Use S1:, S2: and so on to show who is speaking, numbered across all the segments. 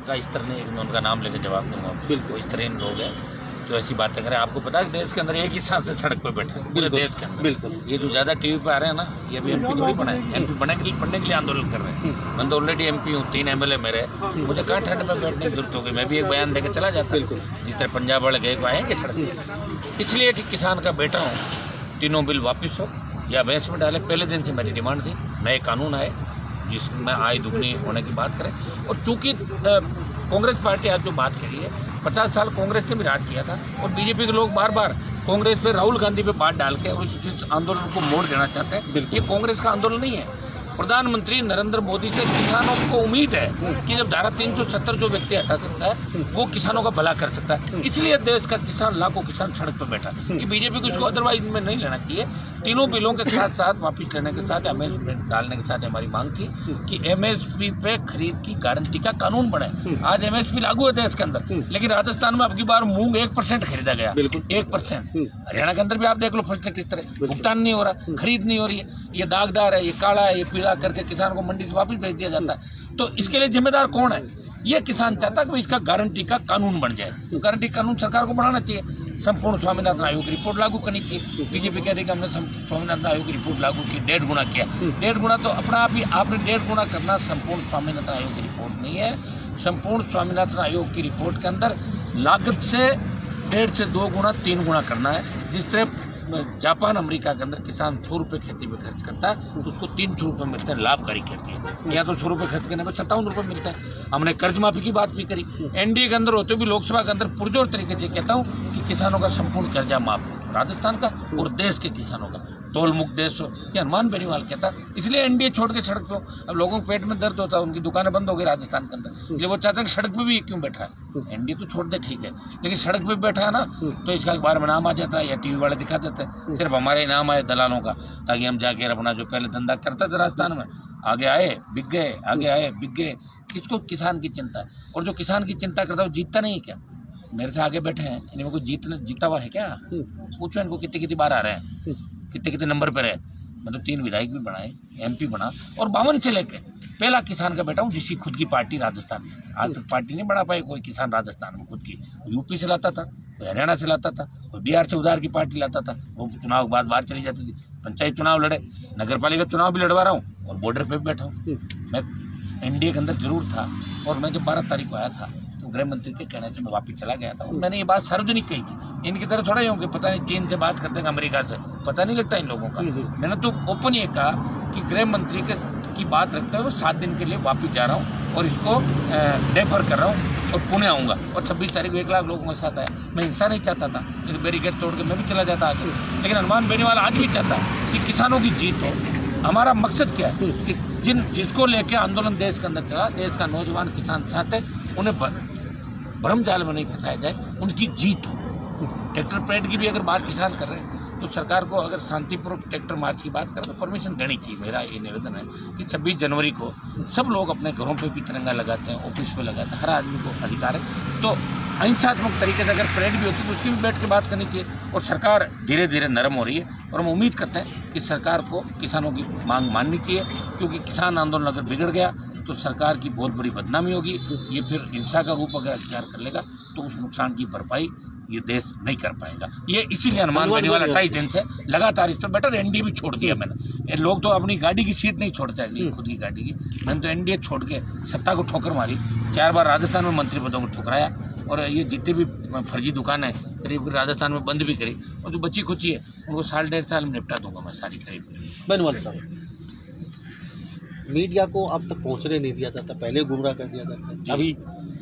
S1: का स्तर नहीं है, मैं उनका नाम लेकर जवाब दूंगा। बिल्कुल इस तरह लोग हैं जो ऐसी बातें करें। आपको पता है देश के अंदर एक ही सांसद सड़क पर बैठे हैं पूरे देश के अंदर। बिल्कुल ये जो ज़्यादा टीवी पे आ रहे हैं ना, ये भी एमपी थोड़ी बना है, एमपी बनने के लिए आंदोलन कर रहे हैं। मैं तो ऑलरेडी एमपी हूँ, 3 MLA मेरे, मुझे कहाँ ठंड में बैठने की जरूरत होगी, मैं भी एक बयान देकर चला जाता। जिस तरह पंजाब वाले गए को आएंगे सड़क पर, इसलिए कि किसान का बेटा हूँ, तीनों बिल वापस हो या भैंस में डाले। पहले दिन से मेरी डिमांड थी नए कानून आए जिसमें आय दुगनी होने की बात करें। और चूंकि कांग्रेस पार्टी आज जो बात करी है, 50 साल कांग्रेस ने भी राज किया था और बीजेपी के लोग बार बार कांग्रेस पे राहुल गांधी पे बात डाल के इस आंदोलन को मोड़ देना चाहते हैं। ये कांग्रेस का आंदोलन नहीं है। प्रधानमंत्री नरेंद्र मोदी से किसानों को उम्मीद है कि जब धारा 370 जो व्यक्ति हटा सकता है वो किसानों का भला कर सकता है। इसलिए देश का किसान, लाखों किसान सड़क पर बैठा है। कि बीजेपी को इसको अदरवाइज में नहीं लेना चाहिए। तीनों बिलों के साथ साथ वापिस लेने के साथ एमएसपी डालने के साथ हमारी मांग थी कि एमएसपी पे खरीद की गारंटी का कानून बने। आज एमएसपी लागू है देश के अंदर, लेकिन राजस्थान में अब की बार मूंग 1% खरीदा गया, 1%। हरियाणा के अंदर भी आप देख लो फसलें किस तरह, भुगतान नहीं हो रहा, खरीद नहीं हो रही है, ये दागदार है, ये काला है, ये पीला करके किसान को मंडी से वापस भेज दिया जाता है। तो इसके लिए जिम्मेदार कौन है? ये किसान चाहता है कि इसका गारंटी का कानून बन जाए। गारंटी कानून सरकार को बनाना चाहिए। संपूर्ण स्वामीनाथन आयोग की रिपोर्ट लागू करनी चाहिए। बीजेपी कह रही कि हमने स्वामीनाथन आयोग की रिपोर्ट लागू की, 1.5 गुना किया। 1.5 गुना तो अपना आप ही आपने 1.5 गुना करना संपूर्ण स्वामीनाथन आयोग की रिपोर्ट नहीं है। संपूर्ण स्वामीनाथन आयोग की रिपोर्ट के अंदर लागत से 1.5 से 2 गुना 3 गुना करना है। जिस तरह जापान अमेरिका के अंदर किसान 100 रुपये खेती पे खर्च करता है तो उसको 300 रुपये मिलते हैं लाभकारी खेती है। या तो 100 रुपये खर्च करने में 57 रुपये मिलता है। हमने कर्ज माफी की बात भी करी। एनडीए के अंदर होते हुए भी लोकसभा के अंदर पुरजोर तरीके से कहता हूँ कि किसानों का संपूर्ण कर्जा माफ हो, राजस्थान का और देश के किसानों का, टोल मुक्त देश हो। ये हनुमान बेनीवाल कहता, इसलिए एनडीए छोड़ के सड़क पे। अब लोगों को पेट में दर्द होता है, उनकी दुकानें बंद हो गई राजस्थान के अंदर, इसलिए वो चाहते हैं कि सड़क पे भी क्यों बैठा है। एनडीए तो छोड़ दे ठीक है, लेकिन सड़क पे बैठा है ना तो इसका अखबार में नाम आ जाता है या टीवी वाले दिखा देते हैं। सिर्फ हमारे ही नाम आए दलालों का, ताकि हम जाके अपना जो पहले धंधा करते थे राजस्थान में, आगे आए बिक गए, आगे आए बिक गए। किसको किसान की चिंता है? और जो किसान की चिंता करता है वो जीतता नहीं है क्या? मेरे से आगे बैठे हैं, इनमें कोई जीता हुआ है क्या? पूछो इनको कितनी बार आ रहे हैं, कितने नंबर पर है। मतलब 3 विधायक भी बनाए, एमपी बना, और 52 से लेके पहला किसान का बेटा हूँ जिसकी खुद की पार्टी राजस्थान में। आज तक पार्टी नहीं बना पाई कोई किसान राजस्थान में खुद की। यूपी से लाता था, कोई हरियाणा से लाता था, कोई बिहार से उधार की पार्टी लाता था, वो चुनाव के बाद बाहर चली जाती थी। पंचायत चुनाव लड़े, नगर पालिका चुनाव भी लड़वा रहा हूँ और बॉर्डर पर भी बैठा हूँ। मैं एनडीए के अंदर जरूर था, और मैं जब 12 तारीख को आया था तो गृह मंत्री के कहने से मैं वापस चला गया था। और मैंने ये बात सार्वजनिक कही थी। इनकी तरह थोड़ा ही होंगे, पता नहीं चीन से बात करते हैं, अमेरिका से, पता नहीं लगता इन लोगों का। मैंने तो ओपन ये कहा कि गृह मंत्री की बात रखते हुए 7 दिन के लिए वापस जा रहा हूँ और इसको डेफर कर रहा हूँ और पुणे आऊँगा। और 26 तारीख को 1 लाख लोगों के साथ आया। मैं हिंसा नहीं चाहता था, लेकिन बैरिकेड तोड़ के मैं भी चला जाता आगे। लेकिन हनुमान बेनीवाल आज भी चाहता है कि किसानों की जीत हो। हमारा मकसद क्या है कि जिसको लेके आंदोलन देश के अंदर चला, देश का नौजवान किसान चाहते उन्हें भ्रम जाल में नहीं फंसाया जाए, उनकी जीत हो। ट्रैक्टर परेड की भी अगर बात किसान कर रहे हैं तो सरकार को अगर शांतिपूर्वक ट्रैक्टर मार्च की बात करें तो परमिशन देनी चाहिए। मेरा ये निवेदन है कि 26 जनवरी को सब लोग अपने घरों पे भी तिरंगा लगाते हैं, ऑफिस पे लगाते हैं, हर आदमी को अधिकार है। तो अहिंसात्मक तरीके से अगर परेड भी होती तो उसकी भी बैठ के बात करनी चाहिए। और सरकार धीरे धीरे नरम हो रही है और हम उम्मीद करते हैं कि सरकार को किसानों की मांग माननी चाहिए, क्योंकि किसान आंदोलन अगर बिगड़ गया तो सरकार की बहुत बड़ी बदनामी होगी। ये फिर हिंसा का रूप अगर अख्तियार कर लेगा तो उस नुकसान की भरपाई ये देश नहीं कर पाएगा। ये इसीलिए हनुमान बेनीवाल 28 दिन से लगातार इस पर बैठा। एनडीए भी छोड़ दिया मैंने। ये लोग तो अपनी गाड़ी की सीट नहीं छोड़ते हैं, खुद की गाड़ी की। मैंने तो एनडीए छोड़ के सत्ता को ठोकर मारी, 4 बार राजस्थान में मंत्री पदों को ठुकराया, और ये जितनी भी फर्जी दुकानें करीब राजस्थान में बंद भी करी, और जो बची खुची है उनको 1.5 साल में निपटा दूंगा मैं सारी करीब।
S2: बेनीवाल साहब, मीडिया को अब तक पहुंचने नहीं दिया जाता, पहले गुमराह कर दिया जाता। अभी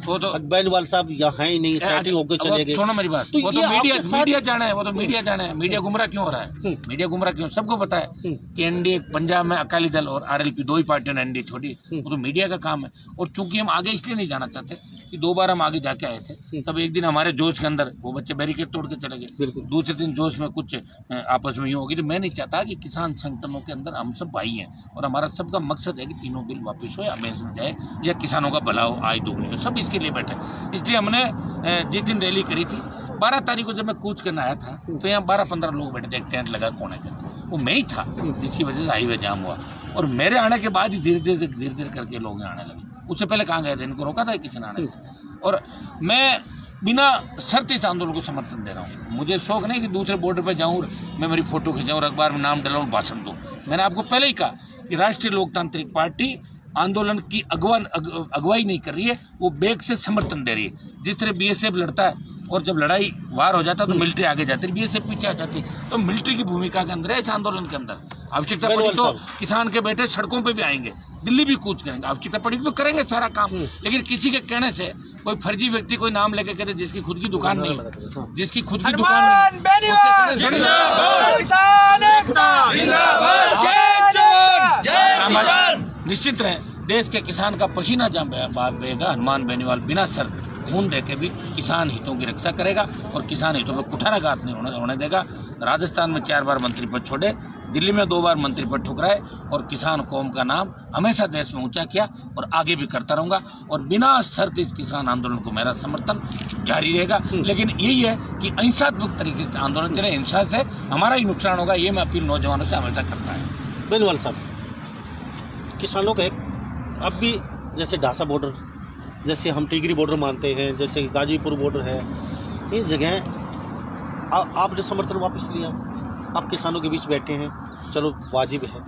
S1: वो तो
S2: बेनीवाल साहब यहाँ ही नहीं, सेटिंग होकर चले गए।
S1: सुनो मेरी बात, वो तो मीडिया जाना है, वो तो मीडिया जाना है। मीडिया गुमराह क्यों हो रहा है? मीडिया गुमराह क्यों? सबको पता है कि एनडीए पंजाब में अकाली दल और आरएलपी 2 ही पार्टियों ने एनडीए छोड़ी। वो तो मीडिया का काम है। और चूंकि हम आगे इसलिए नहीं जाना चाहते कि 2 बार हम आगे जाके आए थे, तब एक दिन हमारे जोश के अंदर वो बच्चे बैरिकेड तोड़ के चले गए, दूसरे दिन जोश में कुछ आपस में यूँ होगी। तो मैं नहीं चाहता कि किसान संगठनों के अंदर हम सब भाई हैं, और हमारा सबका मकसद है कि तीनों बिल वापस हो या अमेज में जाए या किसानों का भला हो, आय दोगुनी हो, सब इसके लिए बैठे। इसलिए हमने जिस दिन रैली करी थी 12 तारीख को, जब मैं कूच करने आया था तो यहाँ 12-15 लोग बैठे थे, एक टेंट लगा कोने के, वो मैं ही था जिसकी वजह से हाईवे जाम हुआ। और मेरे आने के बाद ही धीरे धीरे करके लोग यहाँ आने लगे। उससे पहले कहाँ गए थे? इनको रोका था किसी ने आने से? और मैं बिना शर्त इस आंदोलन को समर्थन दे रहा हूँ। मुझे शौक नहीं कि दूसरे बॉर्डर पर जाऊँ, मैं मेरी फोटो खिंचाऊँ और अखबार में नाम डलाऊँ, भाषण दूँ। मैंने आपको पहले ही कहा कि राष्ट्रीय लोकतांत्रिक पार्टी आंदोलन की अगुवाई नहीं कर रही है, वो बेग से समर्थन दे रही है। जिस तरह बीएसएफ लड़ता है और जब लड़ाई वार हो जाता है तो मिलिट्री आगे जाती है, बीएसएफ पीछे आ जाती है, तो मिलिट्री की भूमिका के अंदर है इस आंदोलन के अंदर। आवश्यकता पड़ी तो किसान के बेटे सड़कों पे भी आएंगे, दिल्ली भी कूच करेंगे, आवश्यकता पड़ी तो करेंगे सारा काम। लेकिन किसी के कहने से कोई फर्जी व्यक्ति कोई नाम लेके कहते जिसकी खुद की दुकान नहीं, जिसकी खुद की दुकान निश्चित रहे, देश के किसान का पसीना जहाँ बहेगा, हनुमान बेनीवाल बिना शर्त खून दे के भी किसान हितों की रक्षा करेगा और किसान हितों में कुठाराघात नहीं होने देगा। राजस्थान में 4 बार मंत्री पद छोड़े, दिल्ली में 2 बार मंत्री पद ठुकराए और किसान कौम का नाम हमेशा देश में ऊंचा किया और आगे भी करता रहूँगा। और बिना शर्त इस किसान आंदोलन को मेरा समर्थन जारी रहेगा। लेकिन यही है कि अहिंसात्मक तरीके से आंदोलन चले, हिंसा से हमारा ही नुकसान होगा, ये मैं अपील नौजवानों से हमेशा करता है।
S2: बेनीवाल साहब, किसानों का एक अब भी जैसे ढासा बॉर्डर, जैसे हम टिगरी बॉर्डर मानते हैं, जैसे गाजीपुर बॉर्डर है, इन जगह आपने समर्थन वापस लिया, आप किसानों के बीच बैठे हैं, चलो वाजिब है।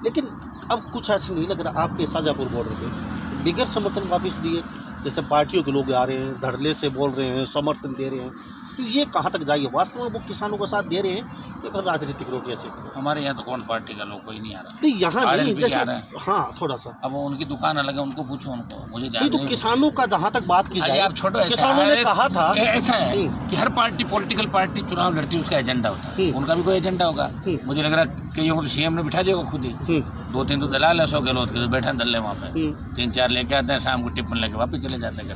S2: लेकिन अब कुछ ऐसा नहीं लग रहा आपके शाजापुर बॉर्डर पे बिगैर समर्थन वापस दिए, जैसे पार्टियों के लोग आ रहे हैं, धड़ल्ले से बोल रहे हैं, समर्थन दे रहे हैं, तो ये कहाँ तक जाइए? वास्तव में वो किसानों का साथ दे रहे हैं या फिर राजनीतिक रोटियाँ से?
S1: हमारे यहाँ तो कौन पार्टी का लोग कोई नहीं आ रहा।
S2: नहीं, यहाँ नहीं, जैसे हाँ थोड़ा सा
S1: अब उनकी दुकान अलग है, उनको पूछो, उनको मुझे
S2: नहीं। तो किसानों का जहाँ तक बात की जाए,
S1: आप छोड़ो,
S2: किसानों ने कहा था
S1: ऐसा है कि हर पार्टी पॉलिटिकल पार्टी चुनाव लड़ती है, उसका एजेंडा होता है, उनका भी कोई एजेंडा होगा। मुझे लग रहा है कईयों को सीएम ने बिठा दिया खुद ही, 2-3 तो दलाल है 100 गहलोत के, बैठे दल्ले वहाँ पे 3-4 लेके आते हैं, शाम को टिप्पण लेके वापस चले जाते हैं।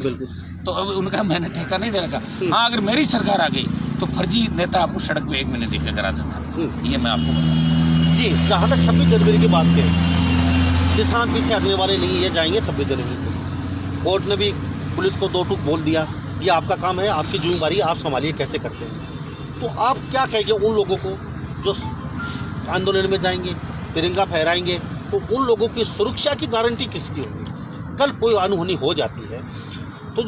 S1: तो अब उनका मैंने ठेका नहीं दे रखा। हाँ, अगर मेरी सरकार आ गई तो फर्जी नेता आपको सड़क पे 1 महीने दिखे करा देता, ये मैं आपको बताऊँ
S2: जी। जहाँ तक 26 जनवरी की बात करें, किसान पीछे हटने वाले नहीं, ये जाएंगे 26 जनवरी को। कोर्ट ने भी पुलिस को 2 टूक बोल दिया, ये आपका काम है, आपकी जिम्मेदारी, आप संभालिए कैसे करते हैं। तो आप क्या कहेंगे उन लोगों को जो आंदोलन में जाएंगे, तिरंगा फहराएंगे, तो उन लोगों की सुरक्षा की गारंटी किसकी होगी? कल कोई अनहोनी हो जाती है तो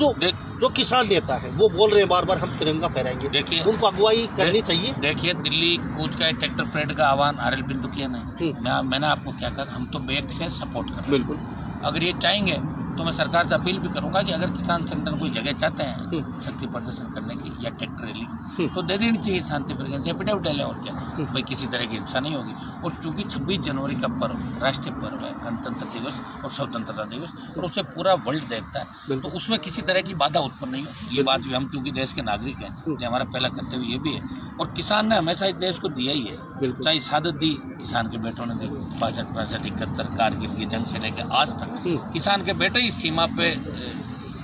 S2: जो किसान नेता है वो बोल रहे हैं बार बार हम तिरंगा फहराएंगे,
S1: देखिए
S2: उनको अगुवाई करनी चाहिए।
S1: देखिए, दिल्ली कूच का ट्रैक्टर परेड का आह्वान आरएल बिंदु किया नहीं, मैंने आपको क्या कहा, हम तो बेग से सपोर्ट कर रहे हैं।
S2: बिल्कुल,
S1: अगर ये चाहेंगे तो मैं सरकार से अपील भी करूंगा कि अगर किसान संगठन कोई जगह चाहते हैं शक्ति प्रदर्शन करने की या ट्रैक्टर रैली, तो दे देनी चाहिए शांति प्रज्ञा से, एफिडेविट डालें और क्या, भाई किसी तरह की हिंसा नहीं होगी। और चूंकि 26 जनवरी का पर्व राष्ट्रीय पर्व है, गणतंत्र दिवस और स्वतंत्रता दिवस, और उसे पूरा वर्ल्ड देखता है, तो उसमें किसी तरह की बाधा उत्पन्न नहीं हो। ये बात भी हम चूंकि देश के नागरिक हैं, ये हमारा पहला कर्तव्य ये भी है। और किसान ने हमेशा इस देश को दिया ही है, चाहे शहादत दी किसान के बेटों ने दी 65, 65, 71 कारगिल की जंग से लेकर आज तक किसान के बेटे ही सीमा पे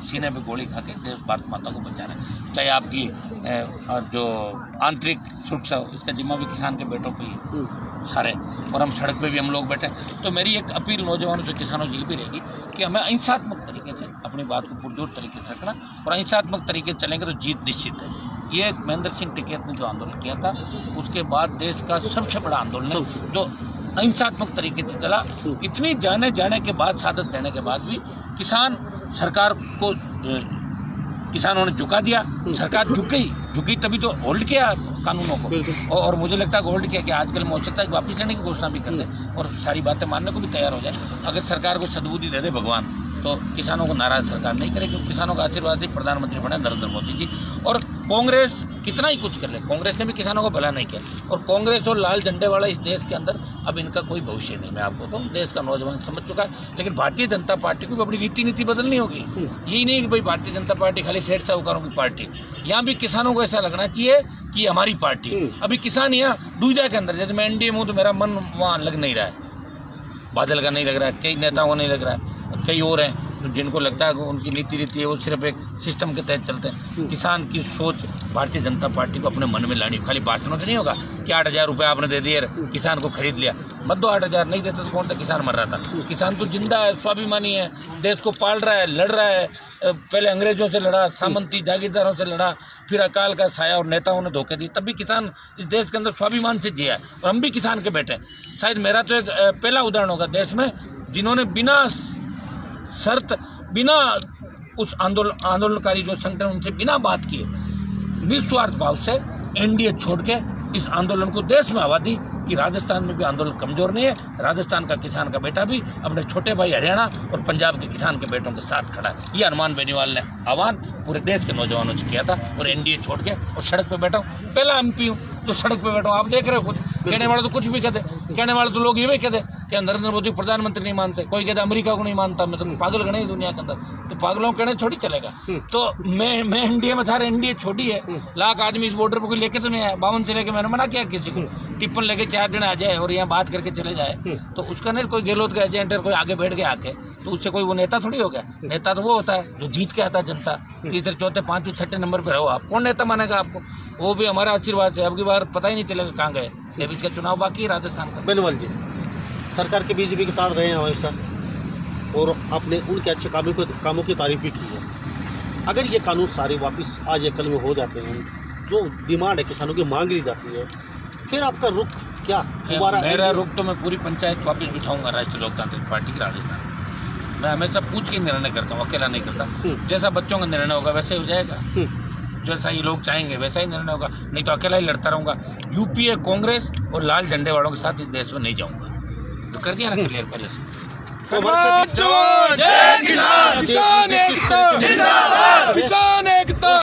S1: सीने पे गोली खा के देश भारत माता को बचा रहे हैं। चाहे आपकी जो आंतरिक सुरक्षा हो, इसका जिम्मा भी किसान के बेटों पे ही सारे, और हम सड़क पे भी हम लोग बैठे। तो मेरी एक अपील नौजवानों से, किसानों से ये भी रहेगी कि हमें अहिंसात्मक तरीके से अपनी बात को पुरजोर तरीके से रखना, और अहिंसात्मक तरीके से चलेंगे तो जीत निश्चित है। ये महेंद्र सिंह टिकैत ने जो आंदोलन किया था, उसके बाद देश का सबसे बड़ा आंदोलन है जो अहिंसात्मक तरीके से चला। इतनी जाने के बाद, शहादत देने के बाद भी किसान सरकार को, किसानों ने झुका दिया, सरकार झुकी तभी तो होल्ड किया कानूनों को। और मुझे लगता है होल्ड किया कि आजकल में हो सकता है वापस लेने की घोषणा भी कर दे और सारी बातें मानने को भी तैयार हो जाए। अगर सरकार को सद्बुद्धि दे दे भगवान, तो किसानों को नाराज सरकार नहीं करे, क्योंकि किसानों का आशीर्वाद से प्रधानमंत्री बने नरेंद्र मोदी जी। और कांग्रेस कितना ही कुछ कर ले, कांग्रेस ने भी किसानों को भला नहीं किया, और कांग्रेस और लाल झंडे वाला इस देश के अंदर अब इनका कोई भविष्य नहीं। मैं आपको तो देश का नौजवान समझ चुका है। लेकिन भारतीय जनता पार्टी को भी अपनी नीति बदलनी होगी। यही नहीं कि भाई भारतीय जनता पार्टी खाली सेठ साहूकारों की पार्टी, यहाँ भी किसानों को ऐसा लगना चाहिए कि हमारी पार्टी। अभी किसान यहाँ दुविधा के अंदर, जैसे मैं एनडीए में हूँ तो मेरा मन वहाँ लग नहीं रहा है, बादल का नहीं लग रहा है, कई नेताओं को नहीं लग रहा है, कई और हैं जिनको लगता है कि उनकी नीति है वो सिर्फ एक सिस्टम के तहत चलते हैं। किसान की सोच भारतीय जनता पार्टी को अपने मन में लानी, खाली भाषणों से नहीं होगा कि 8,000 रुपये आपने दे दिए, किसान को खरीद लिया, मत दो 8,000, नहीं देते तो कौन सा किसान मर रहा था। किसान तो जिंदा है, स्वाभिमानी है, देश को पाल रहा है, लड़ रहा है, पहले अंग्रेजों से लड़ा, सामंती जागीरदारों से लड़ा, फिर अकाल का साया और नेताओं ने धोखे दिए, तब भी किसान इस देश के अंदर स्वाभिमान से जिया है, और हम भी किसान के बेटे। शायद मेरा तो एक पहला उदाहरण होगा देश में जिन्होंने बिना शर्त बिना उस आंदोलनकारी जो संगठन उनसे बिना बात किए निस्वार्थ भाव से एनडीए छोड़ के इस आंदोलन को देश में हवा दी कि राजस्थान में भी आंदोलन कमजोर नहीं है। राजस्थान का किसान का बेटा भी अपने छोटे भाई हरियाणा और पंजाब के किसान के बेटों के साथ खड़ा है। ये हनुमान बेनीवाल ने आह्वान पूरे देश के नौजवानों से किया था और एनडीए छोड़ के और सड़क पे बैठा हूँ। पहला एमपी हूँ तो सड़क पे बैठा हूँ। आप देख रहे हो, कुछ कहने वाले तो कुछ भी कहते, कहने वाले तो लोग ये भी कहते कि नरेंद्र मोदी प्रधानमंत्री नहीं मानते, कोई कहते अमेरिका को नहीं मानता, मैं तो पागल गणे दुनिया के अंदर, तो पागलों कहने थोड़ी चलेगा। तो मैं एनडीए में था, एनडीए छोड़ी है, लाख आदमी इस बॉर्डर पर कोई लेके तो नहीं आया, 52 से लेके मैंने मना किया किसी को टिप्पण लेके 4 दिन आ जाए और यहाँ बात करके चले जाए तो उसका नहीं कोई गहलोत का एजेंट है, कोई आगे बैठ के आके तो उससे कोई वो नेता थोड़ी हो गया। नेता तो वो होता है जो जीत के आता है जनता, तीसरे चौथे पांचवें छठे नंबर पे रहो आप, कौन नेता मानेगा आपको? वो भी हमारा आशीर्वाद है। अब की बार पता ही नहीं चलेगा कहाँ गए, जब इसका चुनाव बाकी है राजस्थान का।
S2: बेनीवाल जी, सरकार के बीजेपी के साथ रहे हैं हमेशा और आपने उनके अच्छे कामों की तारीफ भी की है। अगर ये कानून सारे वापस आज या कल में हो जाते हैं, जो डिमांड है किसानों की मांग ली जाती है, फिर आपका रुख क्या दोबारा?
S1: मेरा रुख तो मैं पूरी पंचायत वापस बिठाऊंगा राष्ट्रीय लोकतांत्रिक पार्टी की राजस्थान। मैं हमेशा पूछ के निर्णय करता हूँ, अकेला नहीं करता। जैसा बच्चों का निर्णय होगा वैसे ही हो जाएगा, जैसा ये लोग चाहेंगे वैसा ही निर्णय होगा, नहीं तो अकेला ही लड़ता रहूँगा। यूपीए कांग्रेस और लाल झंडे वालों के साथ इस देश में नहीं जाऊँगा। तो कर दिया ना क्लियर पहले से।
S3: किसान एकता।